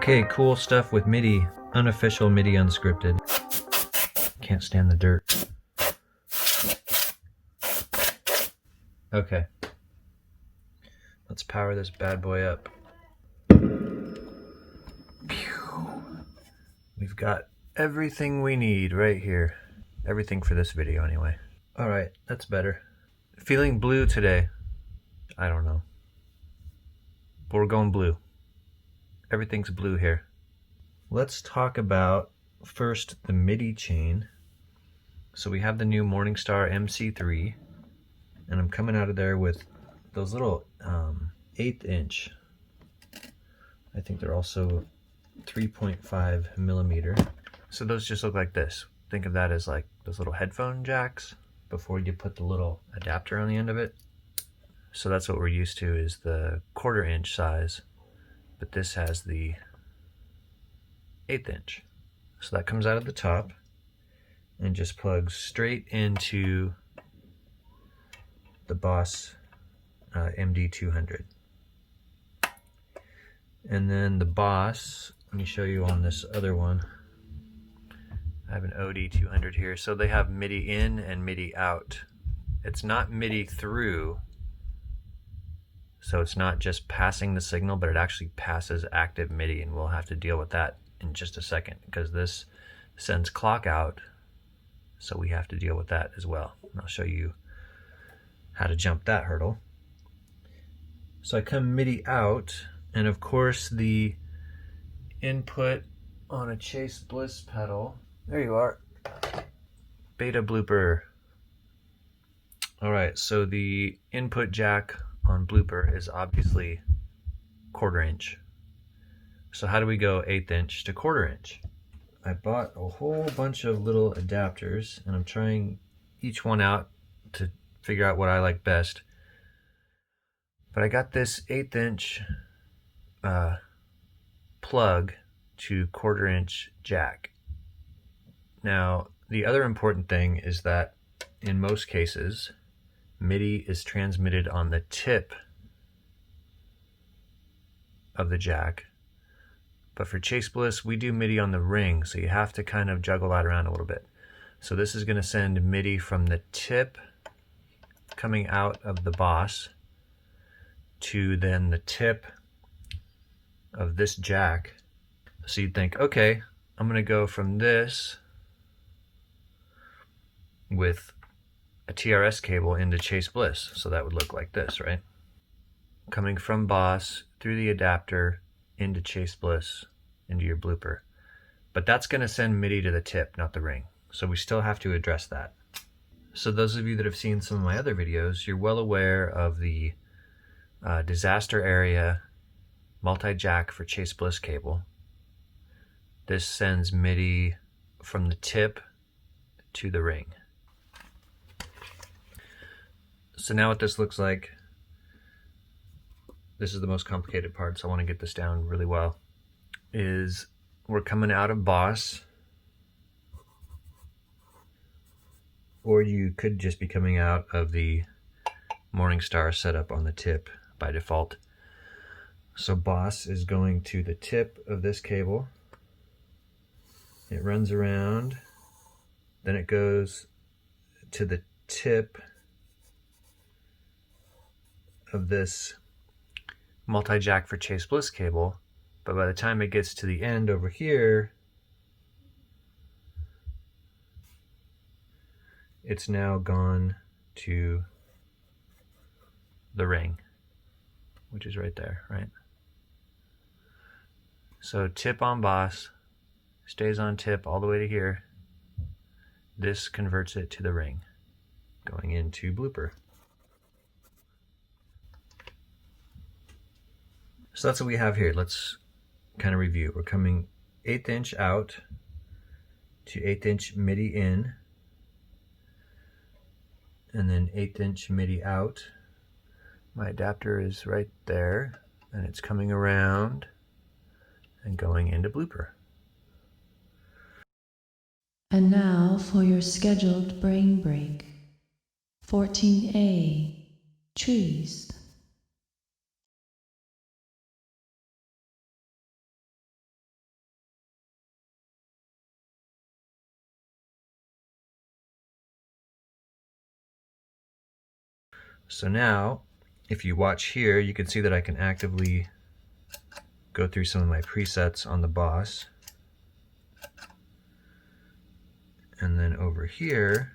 Okay, cool stuff with MIDI, unofficial MIDI Unscripted. Can't stand the dirt. Okay, let's power this bad boy up. We've got everything we need right here. Everything for this video anyway. All right, that's better. Feeling blue today. I don't know. But we're going blue. Everything's blue here. Let's talk about first the MIDI chain. So we have the new Morningstar MC3, and I'm coming out of there with those little 1/8 inch. I think they're also 3.5 millimeter. So those just look like this. Think of that as like those little headphone jacks before you put the little adapter on the end of it. So that's what we're used to, is the 1/4 inch size. But this has the 1/8 inch. So that comes out of the top and just plugs straight into the Boss MD200. And then the Boss, let me show you on this other one. I have an OD200 here. So they have MIDI in and MIDI out. It's not MIDI through. So it's not just passing the signal, but it actually passes active MIDI, and we'll have to deal with that in just a second because this sends clock out, so we have to deal with that as well. And I'll show you how to jump that hurdle. So I come MIDI out, and of course the input on a Chase Bliss pedal, there you are, Beta Blooper. All right, so the input jack on Blooper is obviously 1/4 inch. So how do we go 1/8 inch to 1/4 inch? I bought a whole bunch of little adapters, and I'm trying each one out to figure out what I like best. But I got this 1/8 inch plug to 1/4 inch jack. Now, the other important thing is that in most cases, MIDI is transmitted on the tip of the jack. But for Chase Bliss, we do MIDI on the ring, so you have to kind of juggle that around a little bit. So this is going to send MIDI from the tip coming out of the Boss to then the tip of this jack. So you'd think, okay, I'm going to go from this with a TRS cable into Chase Bliss. So that would look like this, right? Coming from Boss through the adapter into Chase Bliss into your Blooper. But that's going to send MIDI to the tip, not the ring. So we still have to address that. So those of you that have seen some of my other videos, you're well aware of the disaster area multi-jack for Chase Bliss cable. This sends MIDI from the tip to the ring. So now what this looks like, this is the most complicated part, so I want to get this down really well, is we're coming out of Boss, or you could just be coming out of the Morningstar setup on the tip by default. So Boss is going to the tip of this cable. It runs around, then it goes to the tip of this multi-jack for Chase Bliss cable, but by the time it gets to the end over here, it's now gone to the ring, which is right there, right? So tip on Boss, stays on tip all the way to here. This converts it to the ring, going into Blooper. So that's what we have here. Let's kind of review. We're coming 1/8 inch out to 1/8 inch MIDI in, and then 1/8 inch MIDI out My adapter is right there, and it's coming around and going into Blooper. And now for your scheduled brain break. 14A, trees. So now, if you watch here, you can see that I can actively go through some of my presets on the boss. And then over here,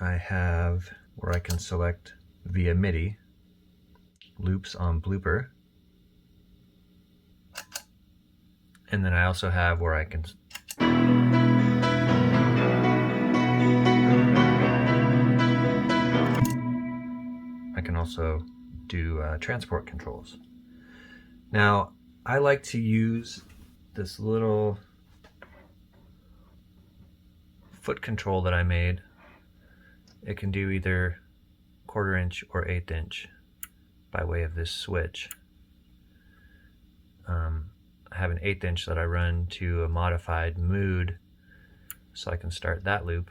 I have where I can select via MIDI loops on Blooper. And then I also have where I can also do transport controls. Now, I like to use this little foot control that I made. It can do either 1/4 inch or 1/8 inch by way of this switch. I have an 1/8 inch that I run to a modified mood, so I can start that loop.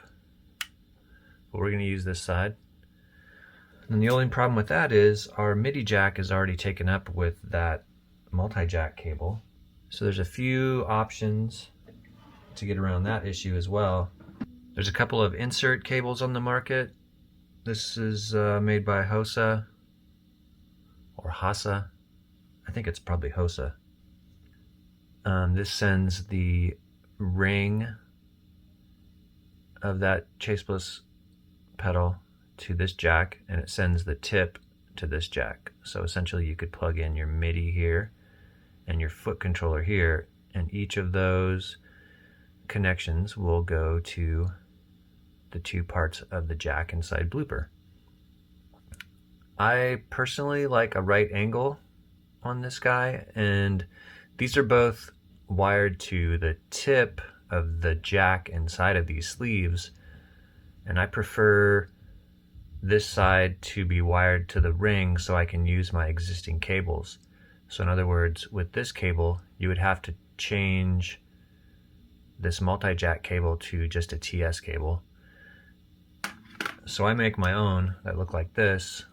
But we're going to use this side. And the only problem with that is our MIDI jack is already taken up with that multi-jack cable. So there's a few options to get around that issue as well. There's a couple of insert cables on the market. This is made by Hosa, or Hosa. I think it's probably Hosa. This sends the ring of that chaseless pedal to this jack, and it sends the tip to this jack. So essentially you could plug in your MIDI here and your foot controller here, and each of those connections will go to the two parts of the jack inside Blooper. I personally like a right angle on this guy, and these are both wired to the tip of the jack inside of these sleeves, and I prefer this side to be wired to the ring so I can use my existing cables. So in other words, with this cable, you would have to change this multi-jack cable to just a TS cable. So I make my own that look like this.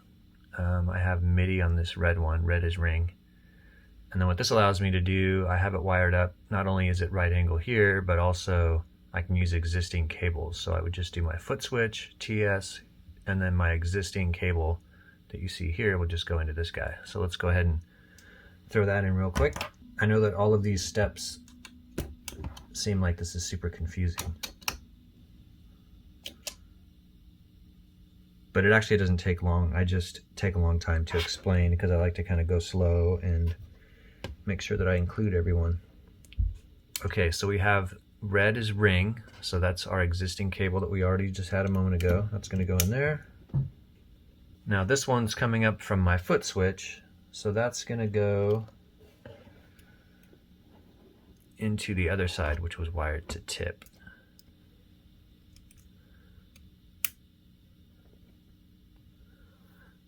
I have MIDI on this red one, red is ring. And then what this allows me to do, I have it wired up, not only is it right angle here, but also I can use existing cables. So I would just do my foot switch, TS, and then my existing cable that you see here will just go into this guy. So let's go ahead and throw that in real quick. I know that all of these steps seem like this is super confusing, but it actually doesn't take long. I just take a long time to explain because I like to kind of go slow and make sure that I include everyone. Okay, so we have red is ring, so that's our existing cable that we already just had a moment ago. That's going to go in there. Now this one's coming up from my foot switch, so that's going to go into the other side, which was wired to tip.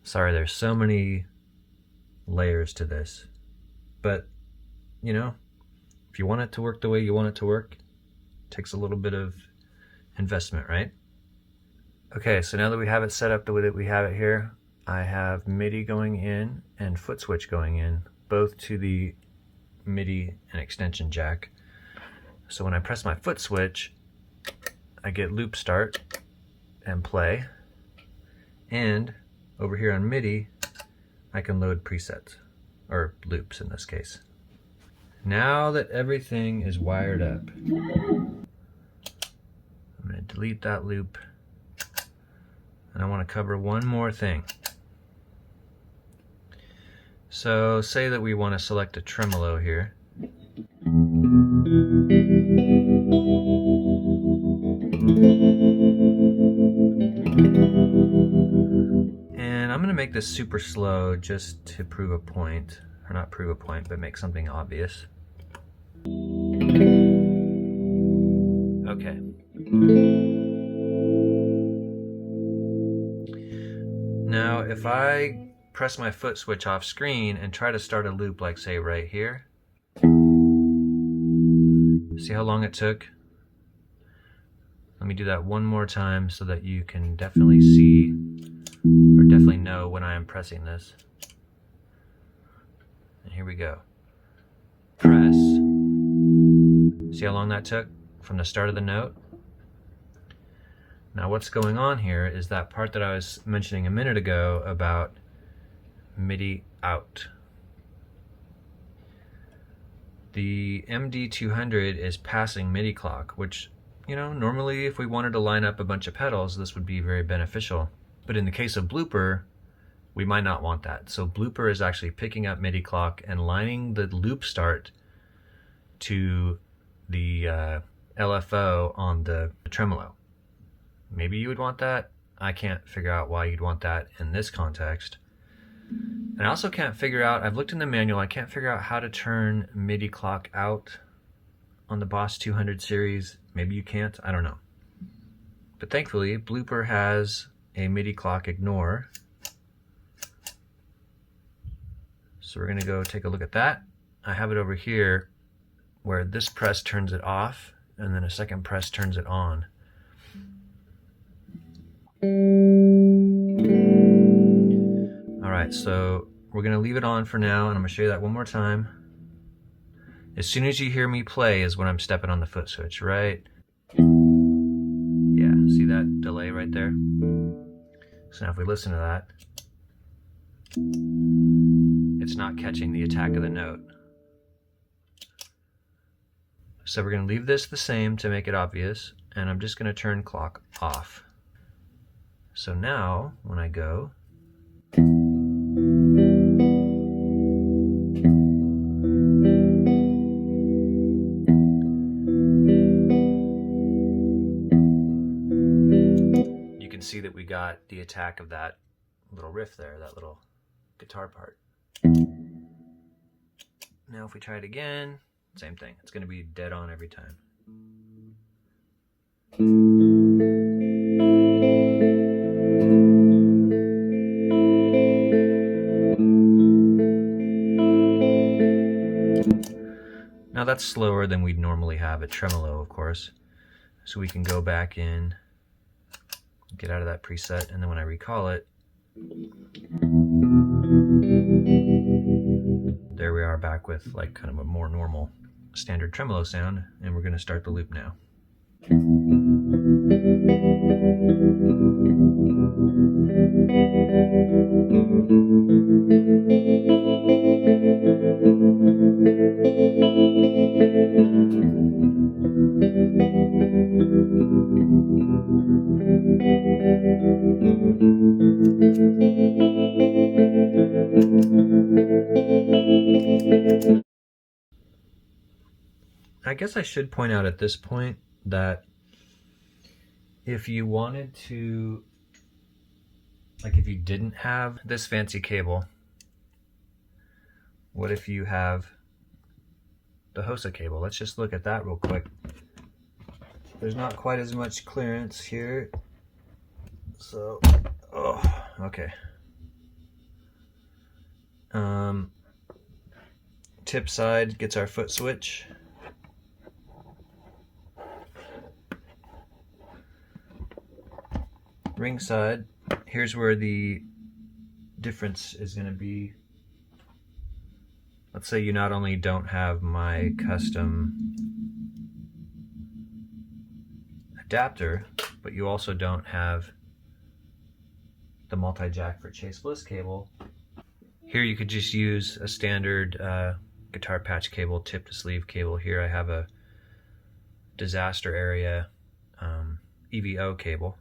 Sorry, there's so many layers to this, but you know, if you want it to work the way you want it to work, it takes a little bit of investment, right? Okay, so now that we have it set up the way that we have it here, I have MIDI going in and foot switch going in, both to the MIDI and extension jack. So when I press my foot switch, I get loop start and play, and over here on MIDI, I can load presets, or loops in this case. Now that everything is wired up, I'm going to delete that loop, and I want to cover one more thing. So say that we want to select a tremolo here. And I'm going to make this super slow just to prove a point, or not prove a point, but make something obvious. Okay. Now, if I press my foot switch off screen and try to start a loop, like say right here, see how long it took? Let me do that one more time so that you can definitely see or definitely know when I am pressing this. And here we go. Press. See how long that took from the start of the note? Now what's going on here is that part that I was mentioning a minute ago about MIDI out. The MD200 is passing MIDI clock, which, you know, normally if we wanted to line up a bunch of pedals, this would be very beneficial. But in the case of Blooper, we might not want that. So Blooper is actually picking up MIDI clock and lining the loop start to the LFO on the tremolo. Maybe you would want that. I can't figure out why you'd want that in this context. And I also can't figure out, I've looked in the manual, I can't figure out how to turn MIDI clock out on the Boss 200 series. Maybe you can't, I don't know. But thankfully, Blooper has a MIDI clock ignore. So we're gonna go take a look at that. I have it over here where this press turns it off and then a second press turns it on. Alright, so we're going to leave it on for now, and I'm going to show you that one more time. As soon as you hear me play is when I'm stepping on the foot switch, right? Yeah, see that delay right there? So now if we listen to that, it's not catching the attack of the note. So we're going to leave this the same to make it obvious, and I'm just going to turn clock off. So now, when I go, you can see that we got the attack of that little riff there, that little guitar part. Now if we try it again, same thing. It's going to be dead on every time. Now that's slower than we'd normally have a tremolo, of course. So we can go back in, get out of that preset, and then when I recall it, there we are back with like kind of a more normal standard tremolo sound, and we're going to start the loop now. I guess I should point out at this point that if you wanted to, like if you didn't have this fancy cable, what if you have the Hosa cable? Let's just look at that real quick. There's not quite as much clearance here. So, oh, okay. Tip side gets our foot switch. Ring side, here's where the difference is going to be. Let's say you not only don't have my custom adapter, but you also don't have the multi-jack for Chase Bliss cable. Here you could just use a standard guitar patch cable, tip to sleeve cable. Here I have a disaster area EVO cable.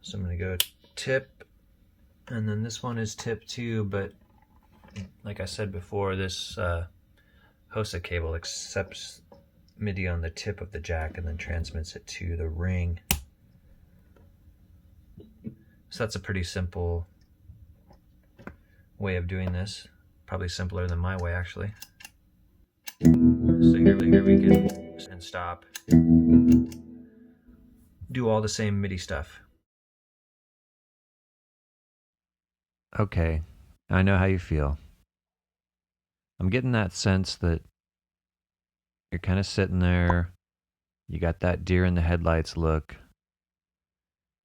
So I'm going to go tip, and then this one is tip too, but like I said before, this Hosa cable accepts MIDI on the tip of the jack and then transmits it to the ring. So that's a pretty simple way of doing this. Probably simpler than my way, actually. So here we can and stop. Do all the same MIDI stuff. Okay, I know how you feel. I'm getting that sense that you're kind of sitting there, you got that deer in the headlights look.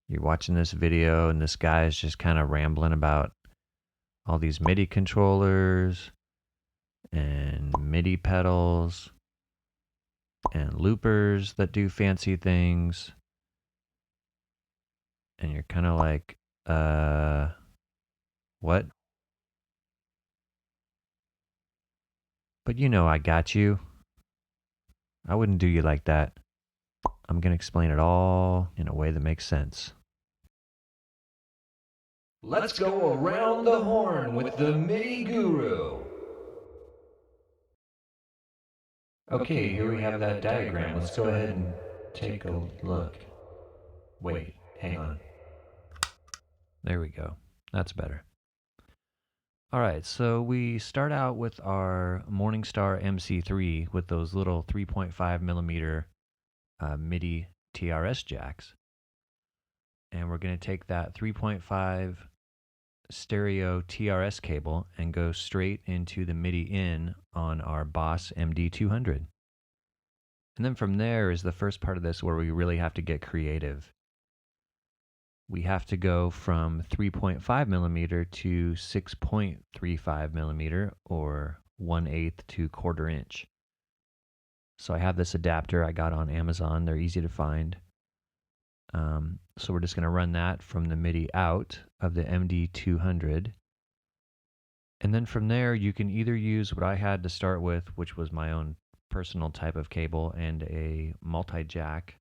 You're watching this video and this guy is just kind of rambling about all these MIDI controllers and MIDI pedals and loopers that do fancy things. And you're kind of like, what? But you know I got you. I wouldn't do you like that. I'm going to explain it all in a way that makes sense. Let's go around the horn with the MIDI Guru. Okay, here we have that diagram. Let's go ahead and take a look. Wait, hang on. There we go. That's better. All right, so we start out with our Morningstar MC3 with those little 3.5 millimeter MIDI TRS jacks. And we're going to take that 3.5 stereo TRS cable and go straight into the MIDI in on our Boss MD200. And then from there is the first part of this where we really have to get creative. We have to go from 3.5 millimeter to 6.35 millimeter, or 1/8 to 1/4 inch. So I have this adapter I got on Amazon. They're easy to find. So we're just going to run that from the MIDI out of the MD200. And then from there, you can either use what I had to start with, which was my own personal type of cable and a multi-jack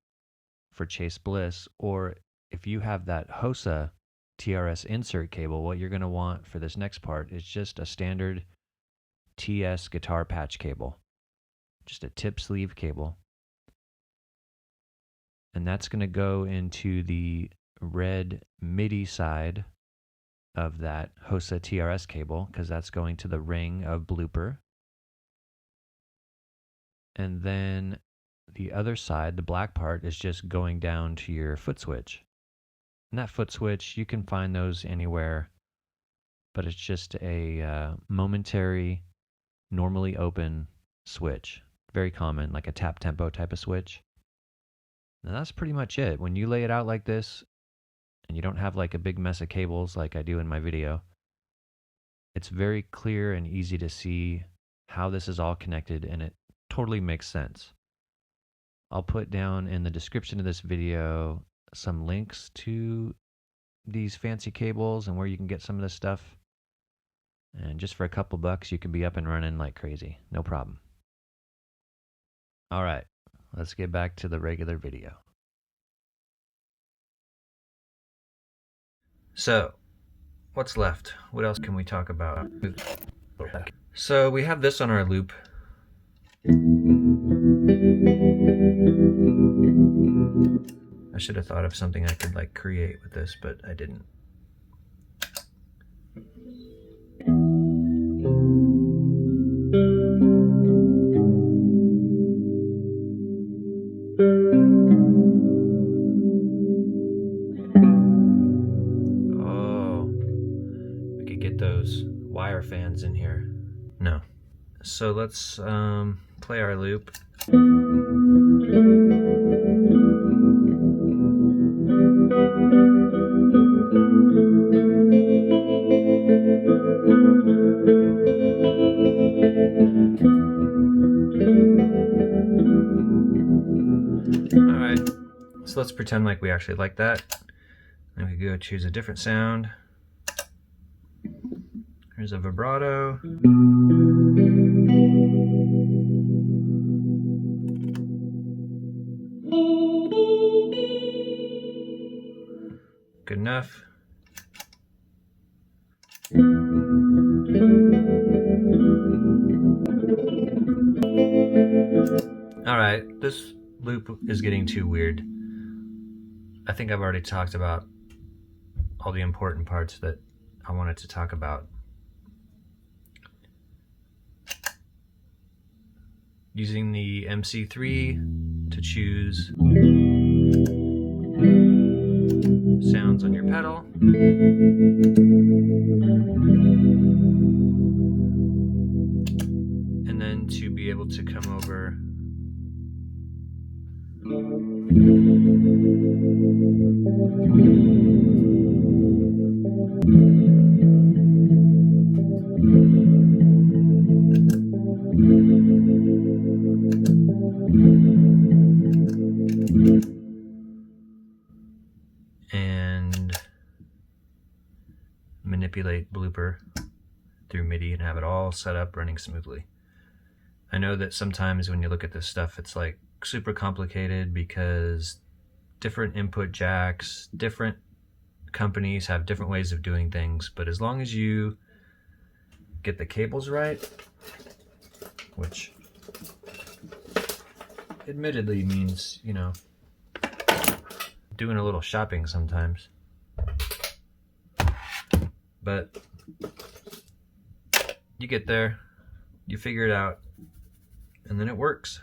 for Chase Bliss, or if you have that Hosa TRS insert cable, what you're going to want for this next part is just a standard TS guitar patch cable, just a tip sleeve cable. And that's going to go into the red MIDI side of that Hosa TRS cable, because that's going to the ring of Blooper. And then the other side, the black part, is just going down to your foot switch. And that foot switch, you can find those anywhere, but it's just a momentary, normally open switch. Very common, like a tap tempo type of switch. And that's pretty much it. When you lay it out like this, and you don't have like a big mess of cables like I do in my video, it's very clear and easy to see how this is all connected, and it totally makes sense. I'll put down in the description of this video some links to these fancy cables and where you can get some of this stuff. And just for a couple bucks, you can be up and running like crazy. No problem. All right, let's get back to the regular video. So, what's left? What else can we talk about? So we have this on our loop. I should have thought of something I could like create with this, but I didn't. Oh, we could get those wire fans in here. No. So let's play our loop. Alright, so let's pretend like we actually like that. And we go choose a different sound. Here's a vibrato. Good enough. Alright, this loop is getting too weird. I think I've already talked about all the important parts that I wanted to talk about. Using the MC3 to choose sounds on your pedal. able to come over and manipulate Blooper through MIDI and have it all set up running smoothly. I know that sometimes when you look at this stuff, it's like super complicated because different input jacks, different companies have different ways of doing things, but as long as you get the cables right, which admittedly means, you know, doing a little shopping sometimes, but you get there, you figure it out, and then it works.